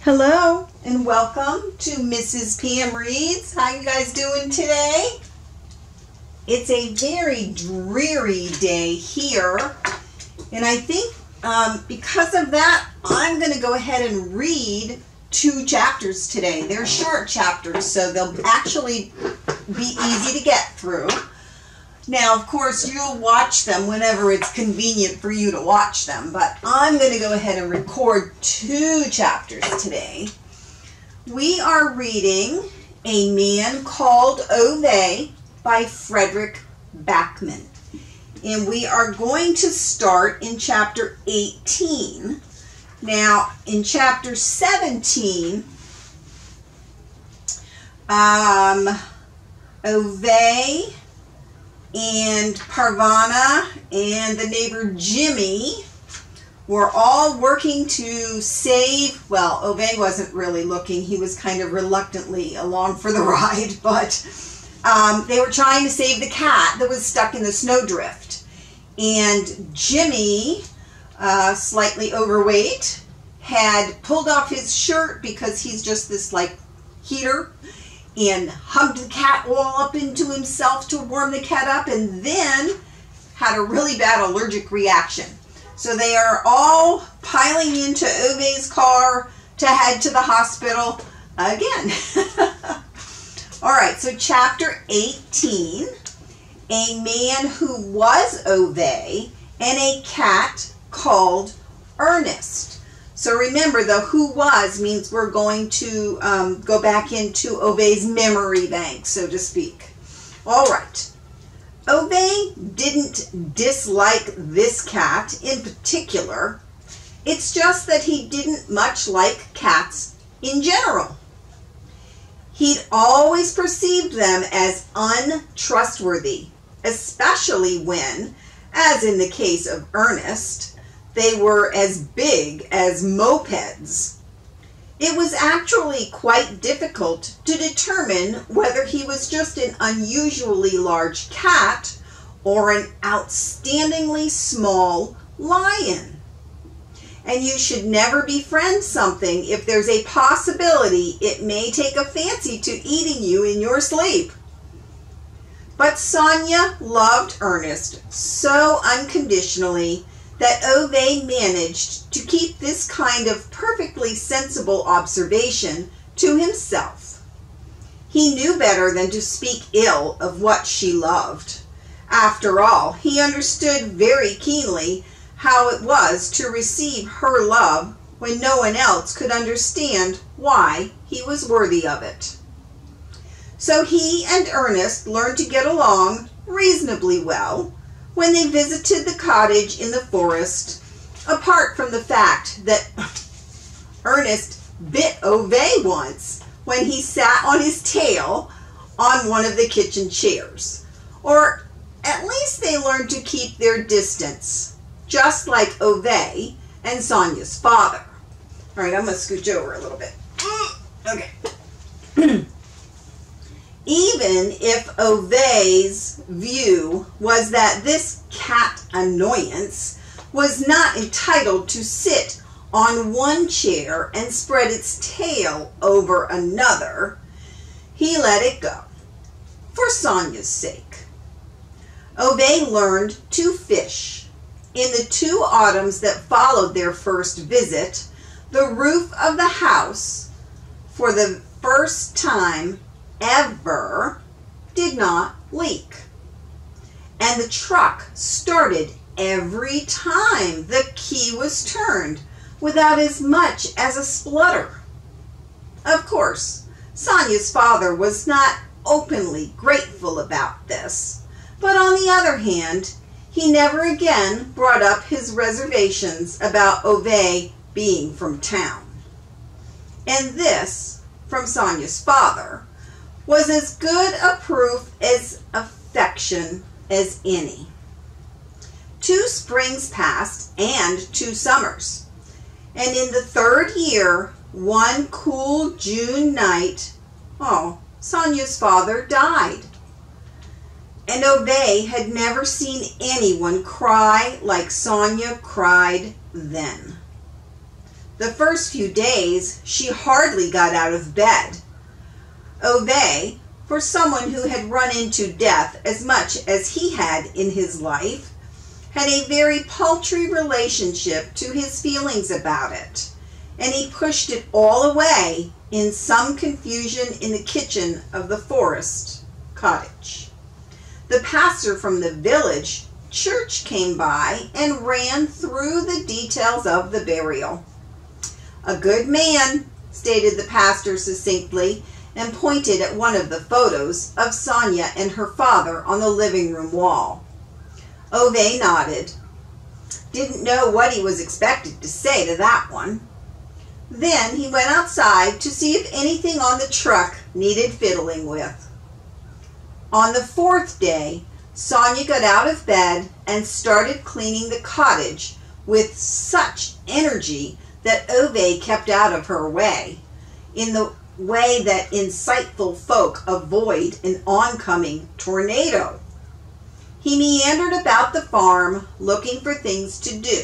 Hello and welcome to Mrs. Pam Reads. How you guys doing today? It's a very dreary day here, and I think because of that, I'm going to go ahead and read 2 chapters today. They're short chapters, so they'll actually be easy to get through. Now, of course, you'll watch them whenever it's convenient for you to watch them, but I'm going to go ahead and record 2 chapters today. We are reading A Man Called Ove by Fredrik Backman. And we are going to start in chapter 18. Now, in chapter 17, Ove and Parvana and the neighbor Jimmy were all working to save, well, Ove wasn't really looking, he was kind of reluctantly along for the ride, but they were trying to save the cat that was stuck in the snowdrift. And Jimmy, slightly overweight, had pulled off his shirt because he's just this like heater, and hugged the cat all up into himself to warm the cat up, and then had a really bad allergic reaction. So they are all piling into Ove's car to head to the hospital again. All right, so chapter 18, A Man Who Was Ove and a Cat Called Earnest. So remember, the who was means we're going to go back into Ove's memory bank, so to speak. All right. Ove didn't dislike this cat in particular. It's just that he didn't much like cats in general. He'd always perceived them as untrustworthy, especially when, as in the case of Ernest, they were as big as mopeds. It was actually quite difficult to determine whether he was just an unusually large cat or an outstandingly small lion. And you should never befriend something if there's a possibility it may take a fancy to eating you in your sleep. But Sonia loved Ernest so unconditionally that Ove managed to keep this kind of perfectly sensible observation to himself. He knew better than to speak ill of what she loved. After all, he understood very keenly how it was to receive her love when no one else could understand why he was worthy of it. So he and Ernest learned to get along reasonably well when they visited the cottage in the forest, apart from the fact that Ernest bit Ove once when he sat on his tail on one of the kitchen chairs. Or at least they learned to keep their distance, just like Ove and Sonia's father. All right, I'm going to scooch over a little bit. Okay. Even if Ove's view was that this cat annoyance was not entitled to sit on one chair and spread its tail over another, he let it go, for Sonia's sake. Ove learned to fish. In the 2 autumns that followed their first visit, the roof of the house, for the first time ever, did not leak. And the truck started every time the key was turned without as much as a splutter. Of course, Sonia's father was not openly grateful about this, but on the other hand, he never again brought up his reservations about Ove being from town. And this, from Sonia's father, was as good a proof as affection as any. 2 springs passed and 2 summers, and in the 3rd year, one cool June night, Sonia's father died. And Ove had never seen anyone cry like Sonia cried then. The first few days, she hardly got out of bed. Ove, for someone who had run into death as much as he had in his life, had a very paltry relationship to his feelings about it, and he pushed it all away in some confusion in the kitchen of the forest cottage. The pastor from the village church came by and ran through the details of the burial. "A good man," stated the pastor succinctly, and pointed at one of the photos of Sonia and her father on the living room wall. Ove nodded. Didn't know what he was expected to say to that one. Then he went outside to see if anything on the truck needed fiddling with. On the fourth day, Sonia got out of bed and started cleaning the cottage with such energy that Ove kept out of her way, in the way that insightful folk avoid an oncoming tornado. He meandered about the farm looking for things to do.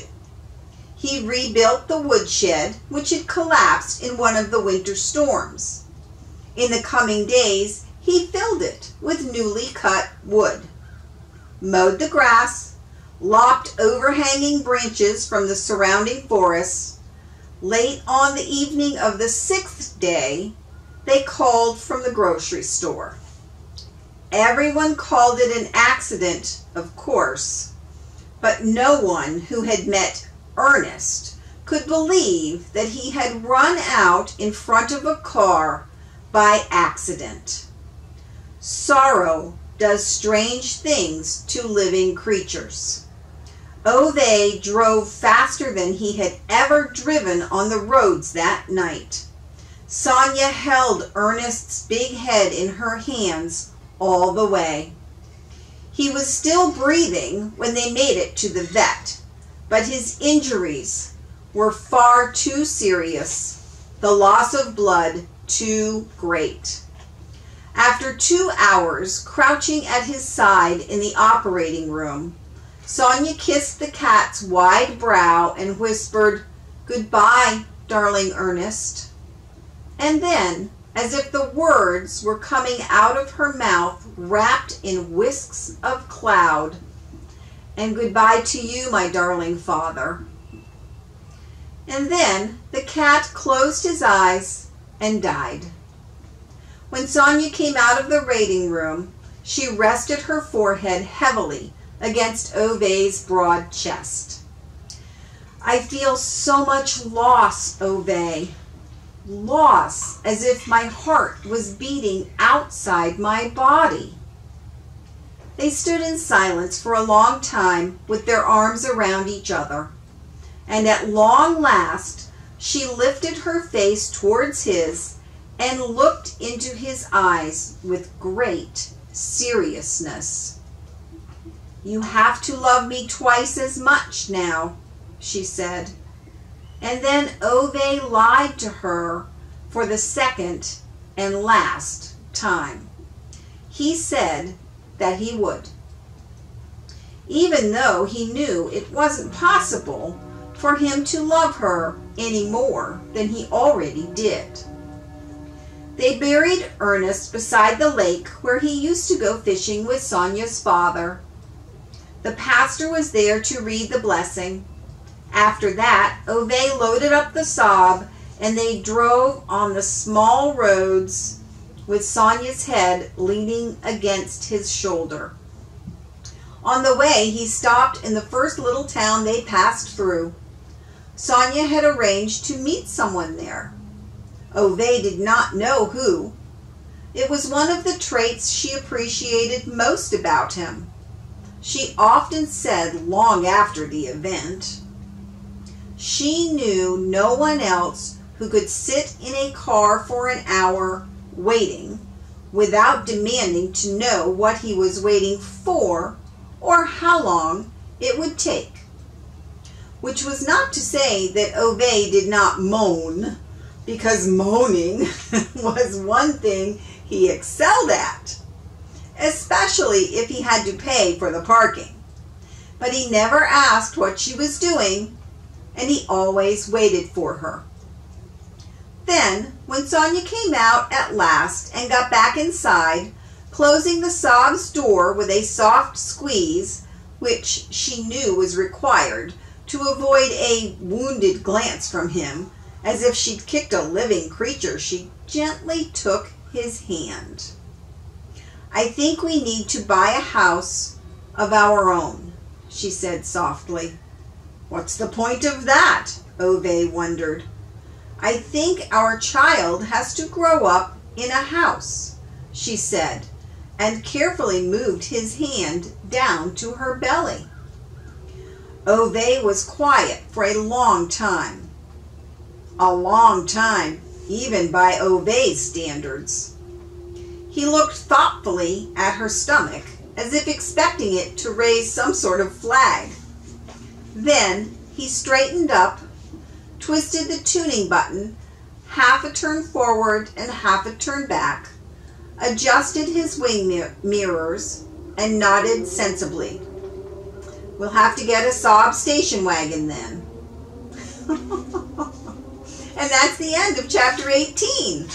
He rebuilt the woodshed, which had collapsed in one of the winter storms. In the coming days, he filled it with newly cut wood, mowed the grass, lopped overhanging branches from the surrounding forests. Late on the evening of the 6th day, they called from the grocery store. Everyone called it an accident, of course, but no one who had met Ernest could believe that he had run out in front of a car by accident. Sorrow does strange things to living creatures. Ove drove faster than he had ever driven on the roads that night. Sonia held Ernest's big head in her hands all the way. He was still breathing when they made it to the vet, but his injuries were far too serious, the loss of blood too great. After 2 hours crouching at his side in the operating room, Sonia kissed the cat's wide brow and whispered, "Goodbye, darling Ernest." And then, as if the words were coming out of her mouth wrapped in wisps of cloud, "And goodbye to you, my darling father." And then the cat closed his eyes and died. When Sonia came out of the waiting room, she rested her forehead heavily against Ove's broad chest. "I feel so much loss, Ove. Loss, as if my heart was beating outside my body." They stood in silence for a long time with their arms around each other, and at long last she lifted her face towards his and looked into his eyes with great seriousness. "You have to love me twice as much now," she said. And then Ove lied to her for the second and last time. He said that he would, even though he knew it wasn't possible for him to love her any more than he already did. They buried Ernest beside the lake where he used to go fishing with Sonia's father. The pastor was there to read the blessing. After that, Ove loaded up the Saab and they drove on the small roads with Sonia's head leaning against his shoulder. On the way, he stopped in the first little town they passed through. Sonia had arranged to meet someone there. Ove did not know who. It was one of the traits she appreciated most about him. She often said long after the event, she knew no one else who could sit in a car for an hour waiting without demanding to know what he was waiting for or how long it would take. Which was not to say that Ove did not moan, because moaning was one thing he excelled at, especially if he had to pay for the parking. But he never asked what she was doing and he always waited for her. Then, when Sonia came out at last and got back inside, closing the sob's door with a soft squeeze, which she knew was required to avoid a wounded glance from him, as if she'd kicked a living creature, she gently took his hand. "I think we need to buy a house of our own," she said softly. "What's the point of that?" Ove wondered. "I think our child has to grow up in a house," she said, and carefully moved his hand down to her belly. Ove was quiet for a long time. A long time, even by Ove's standards. He looked thoughtfully at her stomach, as if expecting it to raise some sort of flag. Then he straightened up, twisted the tuning button, half a turn forward and half a turn back, adjusted his wing mirrors, and nodded sensibly. "We'll have to get a Saab station wagon then." And that's the end of chapter 18.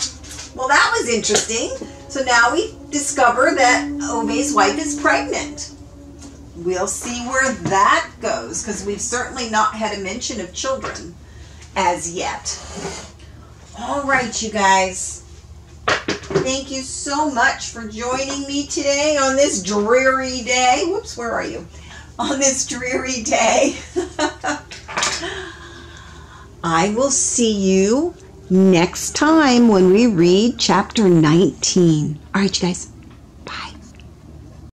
Well, that was interesting. So now we discover that Ove's wife is pregnant. We'll see where that goes, because we've certainly not had a mention of children as yet. All right, you guys. Thank you so much for joining me today on this dreary day. Whoops, where are you? On this dreary day. I will see you next time when we read chapter 19. All right, you guys.